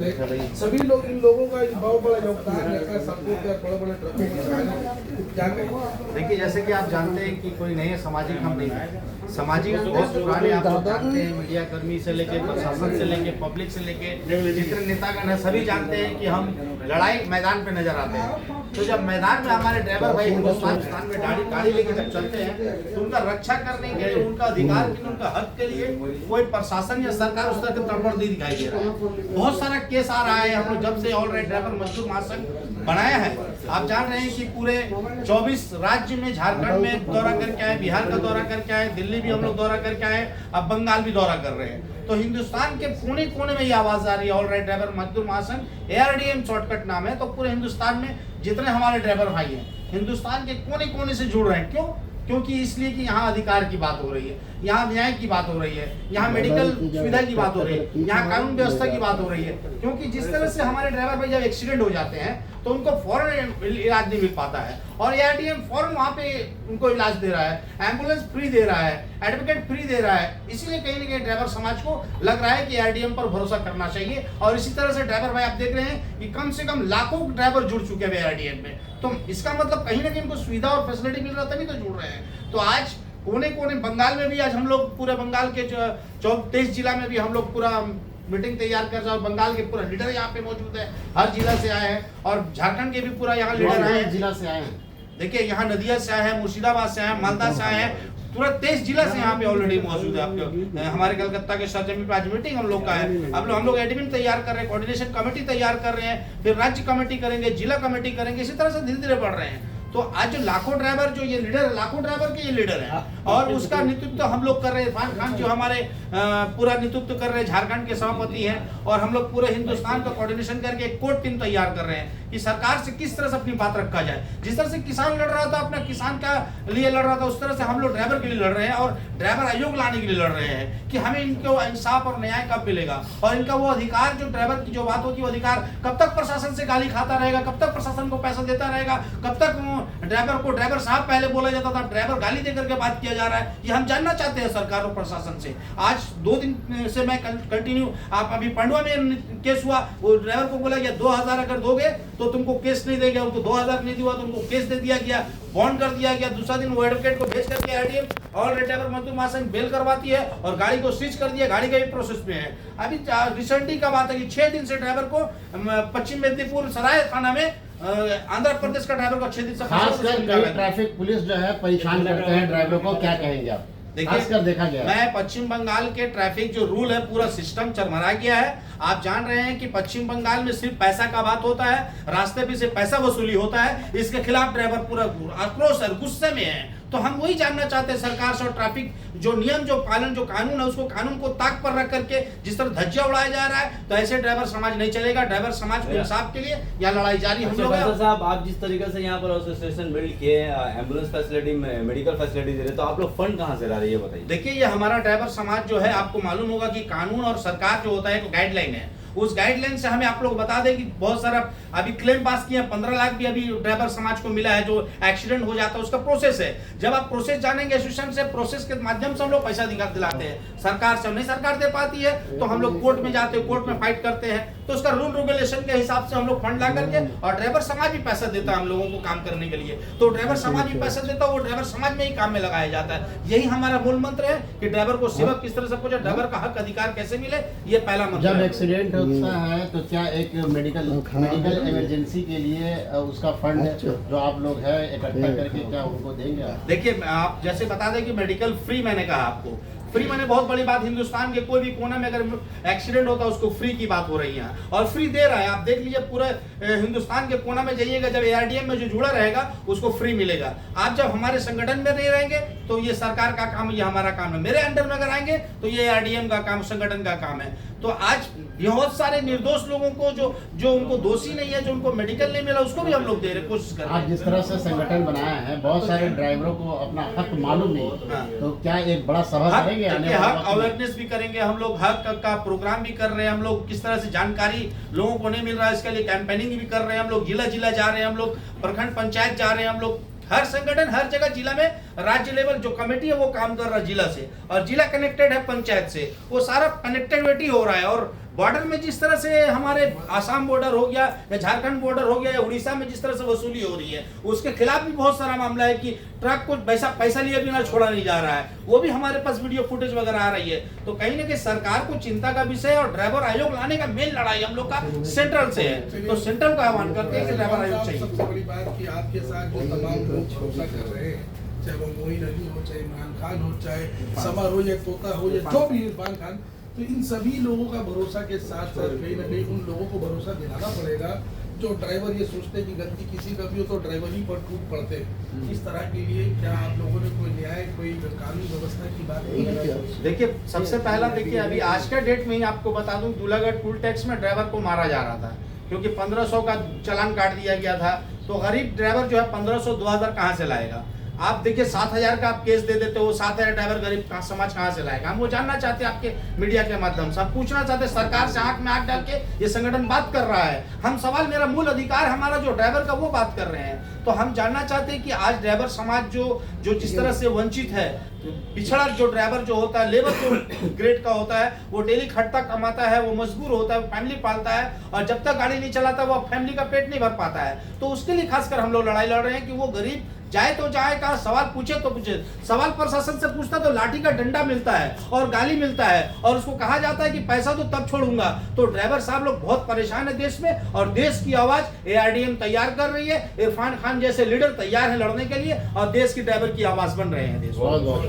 सभी लोग इन लोगों का बहुत बड़ा योगदान रहता है, सबको क्या बड़े-बड़े ट्रकों में चढ़ाने क्या कहें। देखिए, जैसे कि आप जानते हैं कि कोई नए सामाजिक हम नहीं हैं। सामाजिक बहुत पुराने आप लोग जानते हैं, मीडिया कर्मी से लेके प्रशासन से लेके पब्लिक से लेके जितने नेतागण हैं सभी जानते हैं कि हम लड़ाई मैदान पे नजर आते हैं। तो जब मैदान में हमारे ड्राइवर भाई हिंदुस्तान में गाड़ी लेके जब चलते हैं तो उनका रक्षा करने के लिए, उनका अधिकार के लिए, उनका हक के लिए कोई प्रशासन या सरकार उस तरह की तड़पड़ नहीं दिखाई दे रहा है। बहुत सारा केस आ रहा है। हम लोग जब से ऑल राइट ड्राइवर मजदूर महासंघ बनाया है, आप जान रहे हैं कि पूरे 24 राज्य में, झारखंड में दौरा करके आए, बिहार का दौरा करके आए, दिल्ली भी हम लोग दौरा करके आए, अब बंगाल भी दौरा कर रहे हैं। तो हिंदुस्तान के कोने कोने में ये आवाज आ रही है, ऑल राइट ड्राइवर मजदूर महासंघ, ARDM शॉर्टकट नाम है। तो पूरे हिंदुस्तान में जितने हमारे ड्राइवर भाई हैं, हिंदुस्तान के कोने कोने से जुड़ रहे हैं। क्यों? क्योंकि इसलिए कि यहाँ अधिकार की बात हो रही है, यहाँ न्याय की बात हो रही है, यहाँ मेडिकल सुविधा की बात हो रही है, यहाँ कानून व्यवस्था की बात हो रही है। क्योंकि जिस तरह से हमारे ड्राइवर भाई जब एक्सीडेंट हो जाते हैं तो उनको फौरन इलाज नहीं मिल पाता है, और ARDM फौरन वहाँ पे उनको इलाज दे रहा है, एम्बुलेंस फ्री दे रहा है, एडवोकेट फ्री दे रहा है। इसीलिए कहीं ना कहीं ड्राइवर समाज को लग रहा है कि ARDM पर भरोसा करना चाहिए। और इसी तरह से ड्राइवर भाई आप देख रहे हैं कि कम से कम लाखों ड्राइवर जुड़ चुके हैं ARDM में। तो इसका मतलब कहीं ना कहीं उनको सुविधा और फैसिलिटी मिल रहा तभी तो जुड़ रहे हैं। तो आज कोने कोने बंगाल में भी आज हम लोग पूरे बंगाल के 23 जिला में भी हम लोग पूरा मीटिंग तैयार कर रहे हैं। बंगाल के पूरा लीडर यहाँ पे मौजूद है, हर जिला से आए हैं, और झारखंड के भी पूरा यहाँ लीडर आए हैं, जिला से आए हैं। देखिए, यहाँ नदिया से आए हैं, मुर्शिदाबाद से आए हैं, मालदा से आए हैं, पूरा 23 जिला से यहाँ पे ऑलरेडी मौजूद है। आपके हमारे कलकत्ता के सरजमी पे आज मीटिंग हम लोग का है। अब हम लोग एडमिन तैयार कर रहे हैं, कोऑर्डिनेशन कमेटी तैयार कर रहे हैं, फिर राज्य कमेटी करेंगे, जिला कमेटी करेंगे, इसी तरह से धीरे धीरे बढ़ रहे हैं। तो आज जो लाखों ड्राइवर जो ये लीडर है, लाखों ड्राइवर के ये लीडर है, और उसका नेतृत्व हम लोग कर रहे हैं। इरफान खान जो हमारे पूरा नेतृत्व कर रहे हैं, झारखंड के सभापति हैं, और हम लोग पूरे हिंदुस्तान का कोऑर्डिनेशन करके एक कोर टीम तैयार कर रहे हैं कि सरकार से किस तरह से अपनी बात रखा जाए। जिस तरह से किसान लड़ रहा था, अपना किसान का लिए लड़ रहा था, उस तरह से हम लोग ड्राइवर के लिए लड़ रहे हैं, और ड्राइवर आयोग लाने के लिए लड़ रहे हैं कि हमें इनको इंसाफ और न्याय कब मिलेगा, और इनका वो अधिकार, जो ड्राइवर की जो बात होती है, वो अधिकार कब तक प्रशासन से गाली खाता रहेगा, कब तक प्रशासन को पैसा देता रहेगा, कब तक ड्राइवर को ड्राइवर साहब पहले बोला जाता था, ड्राइवर गाली देकर के बात किया जा रहा है। ये हम जानना चाहते हैं सरकार और प्रशासन से। आज 2 दिन से मैं कंटिन्यू, आप अभी पंडवा में केस हुआ, वो ड्राइवर को बोला गया 2000 अगर दोगे तो तुमको केस नहीं देंगे, उनको 2000 नहीं दिया तो उनको केस दे दिया गया, बॉन्ड कर दिया गया। दूसरा दिन वो एडवोकेट को भेज करके ARDM ऑल राइट ड्राइवर मजदूर महासंघ बेल करवाती है, और गाड़ी को सीज कर दिया। गाड़ी का भी प्रोसेस में है। अभी रिसेंटली का बात है कि 6 दिन से ड्राइवर को पश्चिम मेदिनीपुर सराय थाना में आंध्र प्रदेश का ड्राइवर को 6 दिन से खासकर ट्रैफिक पुलिस जो है परेशान करते हैं ड्राइवरों को, क्या कहेंगे आप? देखिए, देखा गया मैं पश्चिम बंगाल के ट्रैफिक जो रूल है, पूरा सिस्टम चरमरा गया है। आप जान रहे हैं कि पश्चिम बंगाल में सिर्फ पैसा का बात होता है, रास्ते पे से पैसा वसूली होता है। इसके खिलाफ ड्राइवर पूरा आक्रोश और गुस्से में है। तो हम वही जानना चाहते हैं सरकार से, और ट्रैफिक जो नियम, जो पालन, जो कानून है, उसको कानून को ताक पर रख करके जिस तरह धज्जियां उड़ाया जा रहा है, तो ऐसे ड्राइवर समाज नहीं चलेगा। ड्राइवर समाज को इंसाफ के लिए यहाँ लड़ाई जारी हम लोग। साहब, आप जिस तरीके से यहाँ पर एसोसिएशन बिल्ड किए, एम्बुलेंस फैसिलिटी, मेडिकल फैसिलिटी दे रहे, तो आप लोग फंड कहाँ से ला रहे हैं, ये बताइए। देखिए, ये हमारा ड्राइवर समाज जो है, आपको मालूम होगा कि कानून और सरकार जो होता है एक गाइडलाइन है। उस गाइडलाइन से हमें आप लोग बता दें कि बहुत सारा अभी क्लेम पास किया, 15 लाख भी अभी ड्राइवर समाज को मिला है। जो एक्सीडेंट हो जाता है उसका प्रोसेस है। जब आप प्रोसेस जानेंगे एसोसिएशन से, प्रोसेस के माध्यम से हम लोग पैसा दिलाते हैं सरकार से। नहीं सरकार दे पाती है तो हम लोग कोर्ट में जाते हैं, कोर्ट में फाइट करते हैं। तो उसका रूल रेगुलेशन के हिसाब से हम लोग फंड ला करके, और ड्राइवर समाज भी पैसा देता है हम लोगों को काम करने के लिए। तो ड्राइवर समाज भी पैसा देता है, वो ड्राइवर समाज में ही काम में लगाया जाता है। यही हमारा मूल मंत्र है कि ड्राइवर को सेवा किस तरह से पहुंचे, ड्राइवर का हक अधिकार कैसे मिले, ये पहला मंत्र है। जब एक्सीडेंट होता है तो क्या एक मेडिकल इमरजेंसी के लिए उसका फंड जो आप लोग है इकट्ठा करके क्या उनको देंगे आप? देखिए, आप जैसे बता दें कि मेडिकल फ्री, मैंने कहा आपको फ्री मैंने बहुत बड़ी बात। हिंदुस्तान के कोई भी कोना में अगर एक्सीडेंट होता है उसको फ्री की बात हो रही है, और फ्री दे रहा है। आप देख लीजिए, पूरे हिंदुस्तान के कोना में जाइएगा, जब ARDM में जो जुड़ा रहेगा उसको फ्री मिलेगा। आप जब हमारे संगठन में नहीं रहेंगे तो ये सरकार का काम, ये हमारा काम है। मेरे अंडर में अगर आएंगे तो ये ARDM का काम, संगठन का काम है। तो आज बहुत सारे निर्दोष लोगों को, जो उनको दोषी नहीं है, जो उनको मेडिकल नहीं मिला, उसको भी हम लोग दे रहे, कोशिश कर रहे हैं। आप जिस तरह से संगठन बनाया है, बहुत सारे ड्राइवरों को अपना हक मालूम नहीं, तो क्या एक बड़ा सभा करेंगे? हक अवेयरनेस भी करेंगे हम लोग, हक का प्रोग्राम भी कर रहे हैं हम लोग। किस तरह से जानकारी लोगों को नहीं मिल रहा है, इसके लिए कैंपेनिंग भी कर रहे हैं हम लोग। जिला जिला जा रहे हैं हम लोग, प्रखंड पंचायत जा रहे हैं हम लोग। हर संगठन हर जगह, जिला में राज्य लेवल जो कमेटी है वो काम कर रहा है जिला से, और जिला कनेक्टेड है पंचायत से, वो सारा कनेक्टिविटी हो रहा है। और बॉर्डर में जिस तरह से हमारे आसाम बॉर्डर हो गया या झारखंड बॉर्डर हो गया या उड़ीसा में जिस तरह से वसूली हो रही है, उसके खिलाफ भी बहुत सारा मामला है कि ट्रक को पैसा लिए बिना छोड़ा नहीं जा रहा है। वो भी हमारे पास वीडियो फुटेज वगैरह आ रही है। तो कहीं ना कहीं सरकार को चिंता का विषय और ड्राइवर आयोग लाने का मेन लड़ाई हम लोग का सेंट्रल से है। तो सेंट्रल का आह्वान करते हैं कि ड्राइवर आयोग चाहिए। सबसे बड़ी बात कि आपके साथ जो तमाम लोग भरोसा कर रहे हैं, चाहे वो मोइन अली हो, चाहे इमरान खान हो, चाहे समर हो या तोता हो या जो भी इरफान खान, तो इन सभी लोगों का भरोसा के साथ साथ कहीं ना कहीं उन लोगों को भरोसा दिलाना पड़ेगा जो ड्राइवर ये सोचते हैं कि गलती किसी का भी हो तो ड्राइवर ही पर टूट पड़ते हैं। इस तरह के लिए क्या आप लोगों ने कोई न्याय, कोई कानूनी व्यवस्था की बात की? देखिए, सबसे पहला देखिए, अभी आज का डेट में ही आपको बता दूं, दूलागढ़ टूल टैक्स में ड्राइवर को मारा जा रहा था क्योंकि 1500 का चालान काट दिया गया था। तो गरीब ड्राइवर जो है 1500 2000 कहाँ से लाएगा? आप देखिए 7000 का आप केस दे देते हो, 7000 ड्राइवर गरीब समाज कहाँ से लाएगा? हम वो जानना चाहते हैं आपके मीडिया के माध्यम से, हम पूछना चाहते हैं सरकार से आंख में आंख डाल के ये संगठन बात कर रहा है। हम सवाल, मेरा मूल अधिकार हमारा जो ड्राइवर का, वो बात कर रहे हैं। तो हम जानना चाहते हैं कि आज ड्राइवर समाज जो जिस तरह से वंचित है, पिछड़ा जो ड्राइवर जो होता है, लेबर जो ग्रेड का होता है, वो डेली खटता कमाता है, वो मजबूर होता है, फैमिली पालता है, और जब तक गाड़ी नहीं चलाता वो फैमिली का पेट नहीं भर पाता है। तो उसके लिए खासकर हम लोग लड़ाई लड़ रहे हैं कि वो गरीब जाए तो जाए का, सवाल पूछे तो पूछे। सवाल प्रशासन से पूछता तो लाठी का डंडा मिलता है और गाली मिलता है और उसको कहा जाता है कि पैसा तो तब छोड़ूंगा। तो ड्राइवर साहब लोग बहुत परेशान है देश में, और देश की आवाज ARDM तैयार कर रही है। इरफान खान जैसे लीडर तैयार है लड़ने के लिए, और देश की ड्राइवर की आवाज बन रहे हैं देश में।